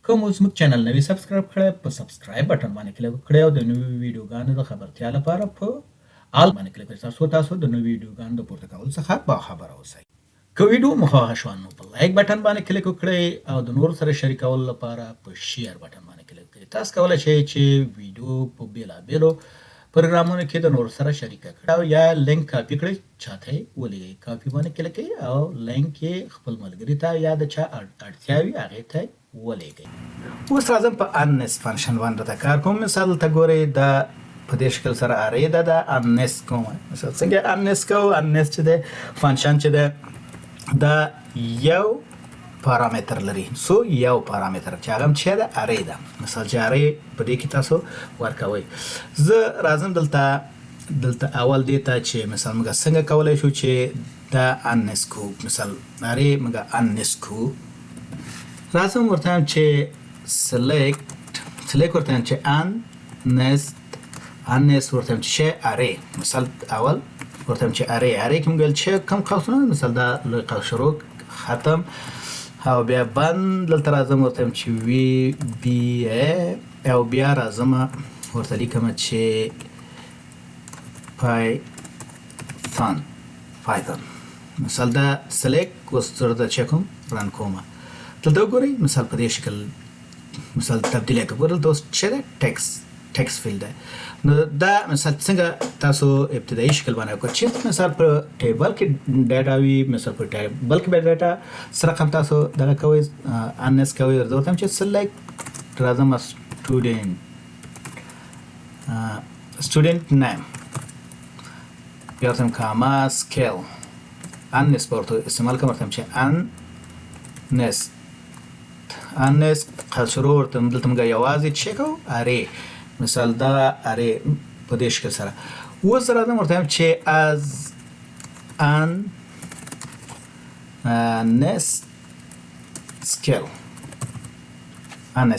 کوم اوس موږ چینل نوی سبسکرایب کړئ په سبسکرایب بټن باندې کلیک وکړئ او د نویو ویډیوګانو د خبرتیا لپاره په آل باندې کلیک وکړئ ترڅو د نویو ویډیوګانو د پورته کولو څخه باخبره اوسئ. که ویډیو مو خوښه شوه نو په لایک بټن باندې کلیک وکړئ او د نورو سره شریکولو لپاره په شیر بټن باندې کلیک وکړئ. تاسو کولی شئ چې ویډیو په بېلابېلو پروګرامونو کې د نورو سره شریکه کړئ او یا لینک کاپي کړئ چاته یې ولېږئ. کاپي باندې کلیک کړئ او لینک یې خپل ملګري ته یا د چا اړتیا وي هغې ته ولېږئ. اوس راځم په unnest فنکشن باندې د کار کوم. مثال دلته ګورئ دا په دې شکل سره ارې ده د unnest کوم. مثال څنګه unnest کوو؟ unnest چې دی فنکشن چې دی دا یو پارامتر لري. یو پارامتر چې هغه هم چې ده ارې ده. مثال چې ارې په دې کې تاسو ورکوئ. زه راځم دلته اول دې ته چې مثال موږ څنګه کولی شو چې دا unnest کوو. مثال ارې موږ unnest کوو. راځم ورته وایم چې select ورته وایم چې unnest ورته وایم چې ارې. مثال اول ورته وایم چې ارې کې موږ ویل چې کوم قوسونه مثال دا لوی قوس شروع ختم او بیا بند. دلته راځم ورته وایم چې وی بی او بیا راځم ورته لیکم چې python. مثال دا select اوس زه د چې کوم رن کوم. دلته وګورئ مثال په دې شکل مثال تبدیلی کوم. دلته اوس چې ده ټکس فیلډ ده. نو دا مثال څنګه تاسو ابتدایي شکل باندې وکړئ چې مثال په ټیبل کې ډاټا وي. مثال په ټیبل کې به ډاټا سره کوم تاسو دغه کوئ unnest کوئ. زه ورته وایم چې select راځم student name بیا ورته وایم کاما scale unnest به ورته استعمال کوم. ورته وایم چې unnest شروع ورته دلته موږ یوازې چې کوو ارې. مثال دا ارې په دې شکل سره. اوس زه راځم ورته وایم چې as unnest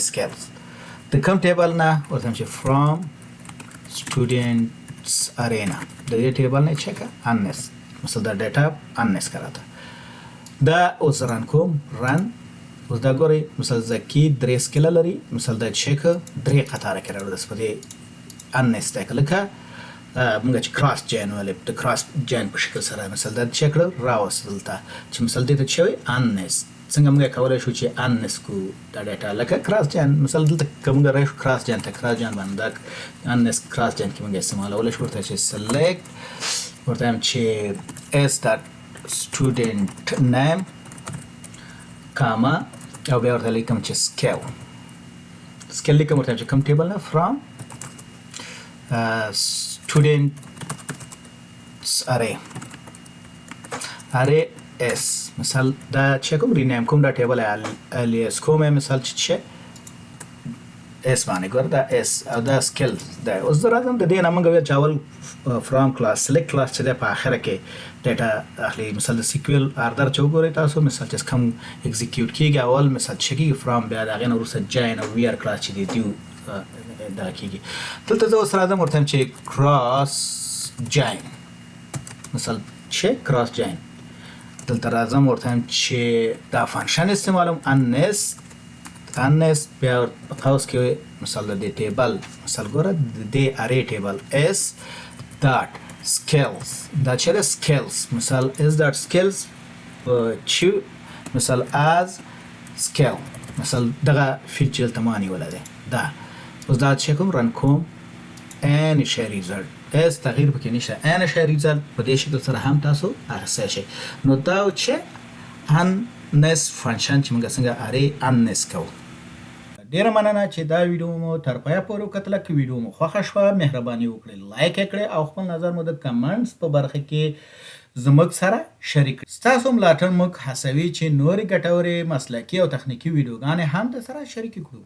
scales د کوم ټیبل نه ورته وایم چې from students arena د دې ټیبل نه چې unnest مثال دا ډاټا unnest کراته. دا اوس رن کوم. رن اوس دا ګورئ مثال زکی 3 سکیله لري. مثال دا چک 3 قطاره کې راوړل په دې unnest کې لکه موږ چې کراس جین ولې د کراس جین په شکل سره مثال دا چک راوست دلته چې مثال دې ته چې unnest څنګه موږ کولای شو چې unnest کو دا ډاټا لکه کراس جین. مثال دلته کوم غره کراس جین ته کراس جین باندې unnest کراس جین کې موږ استعمالول شو. ورته چې select ورته هم چې s student name کاما او بیا ورته لیکم چې scale لیکم. ورته چې کوم ټیبل نه from students array s. مثال دا چې کوم رینیم کوم دا ټیبل الیاس کوم مثال چې اس باندې ګور دا اس او دا سکیل دا. اوس راځم د دې نامه غوې چاول فرام کلاس select کلاس چې د په اخره کې ډاټا اخلي. مثال د سیکوال آردر چې وګورئ تاسو مثال چې کوم ایگزیکیوټ کیږي اول مثال چې فرام بیا دا غن ورسره جاین او وی ار کلاس چې دیو دا کیږي. دلته زه اوس راځم ورته چې کراس جاین مثال چې کراس جاین. دلته راځم ورته چې دا فنکشن استعمالوم unnest بیا په قوس کې مثال د ټیبل مثال ګوره د ارې ټیبل s dot scales دا چې scales مثال s dot scales چې مثال as scale مثال دغه فیلډ چې دلته معنی ولري دا. اوس دا چې کوم رن کوم ان شي ریزلټ اس تغییر پکې نشته. ان شي ریزلټ په دې شکل سره هم تاسو اخیستلی شئ. نو دا چې unnest فنکشن چې موږ څنګه ارې unnest کوو. ډیره مننه چې دا ویډیو مو تر پایه پورې وکتله. که ویډیو مو خوښه شوه مهرباني وکړئ لایک یې کړئ او خپل نظر مو د کمنټس په برخه کې زموږ سره شریک کړئ. ستاسو ملاتړ موږ هڅوي چې نورې ګټورې مسلکي او تخنیکي ویډیوګانې هم در سره شریکې کړو.